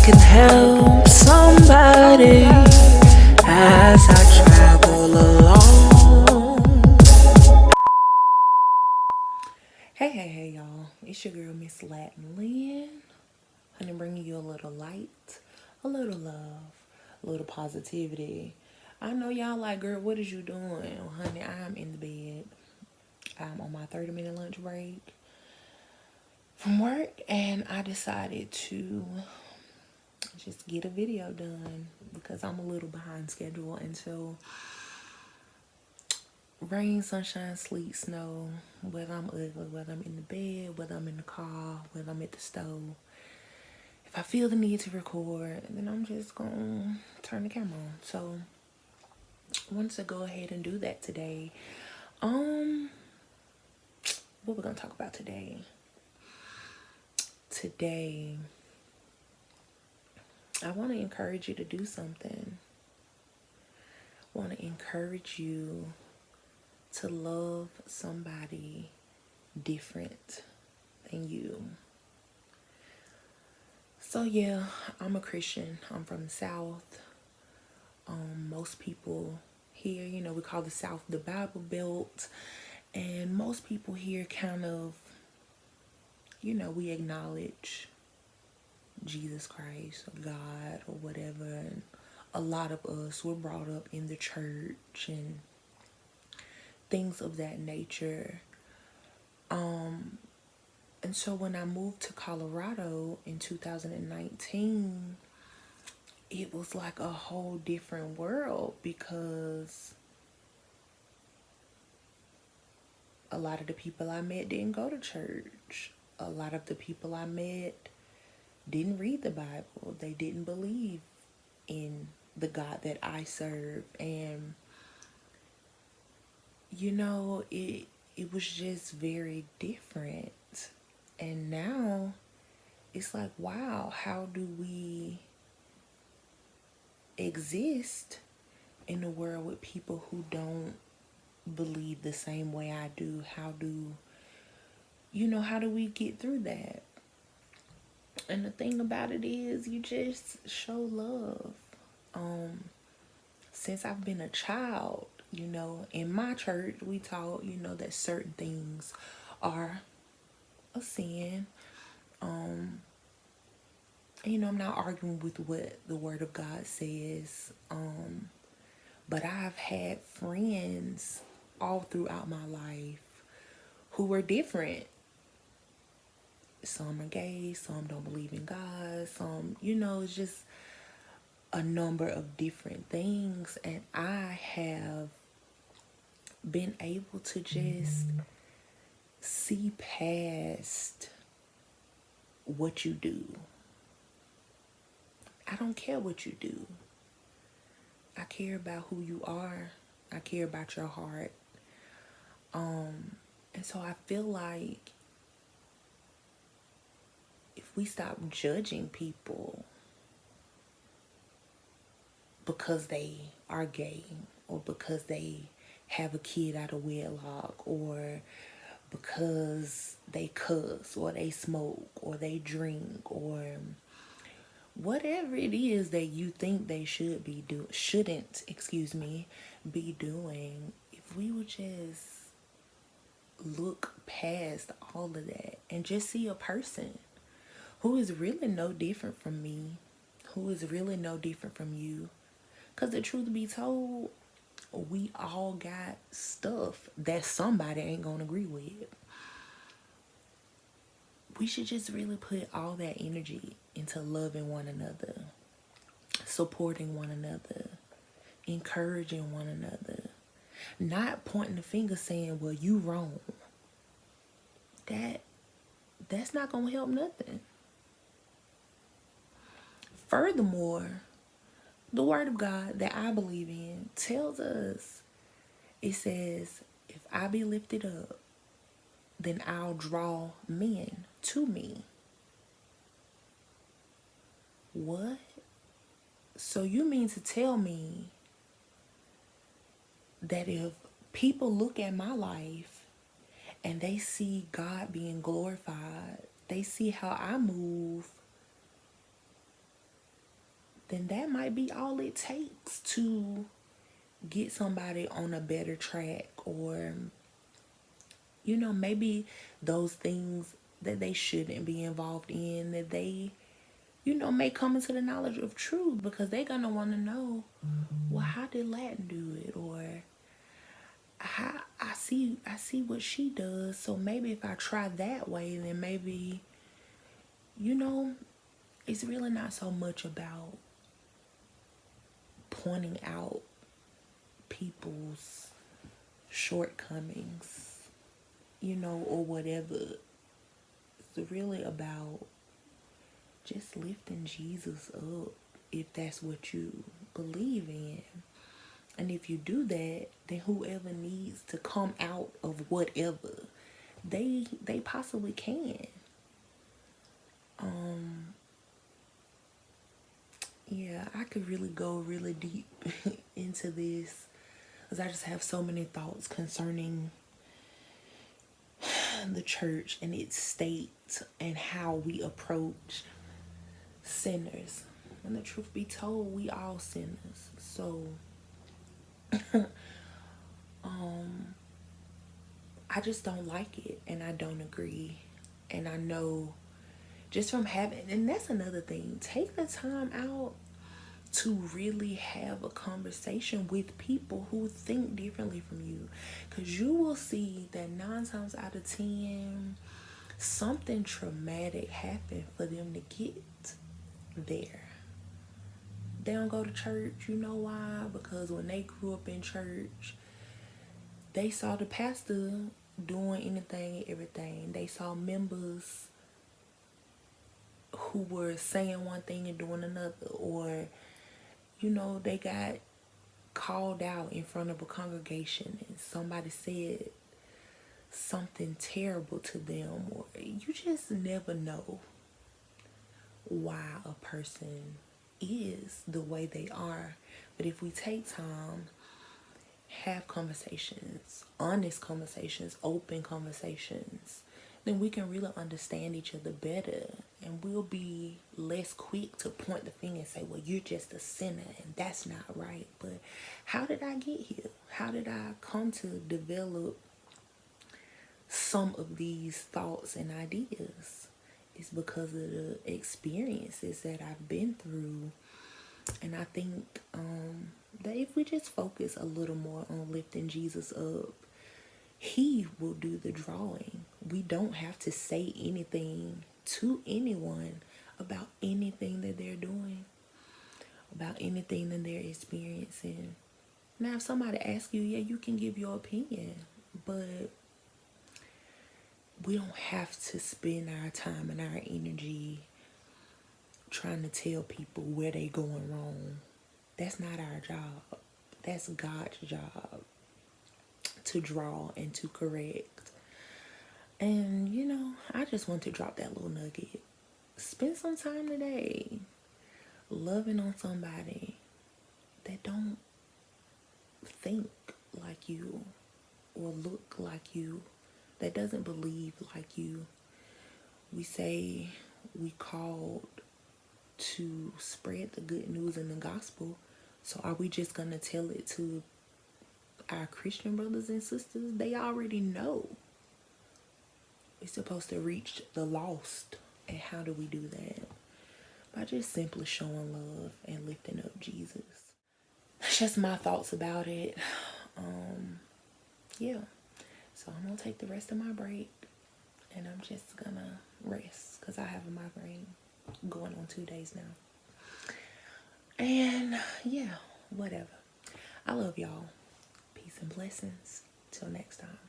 can help somebody as I travel along. Hey, y'all. It's your girl, Miss Latin Lynn. Honey, bringing you a little light, a little love, a little positivity. I know y'all like, girl, what is you doing? Well, honey, I'm in the bed. I'm on my 30-minute lunch break from work, and I decided to just get a video done because I'm a little behind schedule. And so rain, sunshine, sleet, snow, whether I'm ugly, whether I'm in the bed, whether I'm in the car, whether I'm at the stove, if I feel the need to record, then I'm just gonna turn the camera on. So I wanted to go ahead and do that today. What we're gonna talk about today? Today, I want to encourage you to do something. I want to encourage you to love somebody different than you. So yeah, I'm a Christian. I'm from the South. Most people here, we call the South the Bible Belt, and most people here kind of, we acknowledge Jesus Christ or God or whatever, and a lot of us were brought up in the church and things of that nature. And so when I moved to Colorado in 2019, it was like a whole different world because a lot of the people I met didn't go to church. A lot of the people I met didn't read the Bible. They didn't believe in the God that I serve. And it was just very different. And now it's like, wow, how do we exist in a world with people who don't believe the same way I do? How do we get through that? And the thing about it is, you just show love. Since I've been a child, in my church, we taught, that certain things are a sin. I'm not arguing with what the Word of God says. But I've had friends all throughout my life who were different. Some are gay, some don't believe in God, some, it's just a number of different things. And I have been able to just see past what you do. I don't care what you do. I care about who you are. I care about your heart. And so I feel like if we stop judging people because they are gay or because they have a kid out of wedlock or because they cuss or they smoke or they drink or whatever it is that you think they shouldn't be doing, if we would just look past all of that and just see a person who is really no different from me, who is really no different from you. Because the truth be told, we all got stuff that somebody ain't gonna agree with. We should just really put all that energy into loving one another, supporting one another, encouraging one another, not pointing the finger saying, well, you wrong. That's not gonna help nothing. Furthermore, the Word of God that I believe in tells us, it says, if I be lifted up, then I'll draw men to me. What? So you mean to tell me that if people look at my life and they see God being glorified, they see how I move, then that might be all it takes to get somebody on a better track. Or, maybe those things that they shouldn't be involved in, that they, may come into the knowledge of truth, because they're gonna want to know, well, how did Latin do it? Or how I see what she does, so maybe if I try that way, then maybe, you know, it's really not so much about pointing out people's shortcomings, or whatever. It's really about just lifting Jesus up, if that's what you believe in. And if you do that, then whoever needs to come out of whatever, they possibly can. Yeah, I could really go really deep into this, because I just have so many thoughts concerning the church and its state and how we approach sinners. And the truth be told, we all sinners. So I just don't like it, and I don't agree. And I know, just from having, and that's another thing, take the time out to really have a conversation with people who think differently from you, because you will see that 9 times out of 10 something traumatic happened for them to get there. They don't go to church. You know why? Because when they grew up in church, they saw the pastor doing anything and everything. They saw members who were saying one thing and doing another. Or, they got called out in front of a congregation and somebody said something terrible to them. Or you just never know why a person is the way they are. But if we take time, have conversations, honest conversations, open conversations, then we can really understand each other better, and we'll be less quick to point the finger and say, well, you're just a sinner and that's not right. But how did I get here? How did I come to develop some of these thoughts and ideas? It's because of the experiences that I've been through. And I think that if we just focus a little more on lifting Jesus up, he will do the drawing. We don't have to say anything to anyone about anything that they're doing, about anything that they're experiencing. Now, if somebody asks you, yeah, you can give your opinion, but we don't have to spend our time and our energy trying to tell people where they going wrong. That's not our job. That's God's job, to draw and to correct. And I just want to drop that little nugget. Spend some time today loving on somebody that don't think like you or look like you, that doesn't believe like you. We say we called to spread the good news and the gospel. So are we just going to tell it to our Christian brothers and sisters? They already know. We're supposed to reach the lost. And how do we do that? By just simply showing love and lifting up Jesus. That's just my thoughts about it. Yeah. So I'm going to take the rest of my break, and I'm just going to rest because I have a migraine going on 2 days now. And yeah, whatever. I love y'all. Peace and blessings. Till next time.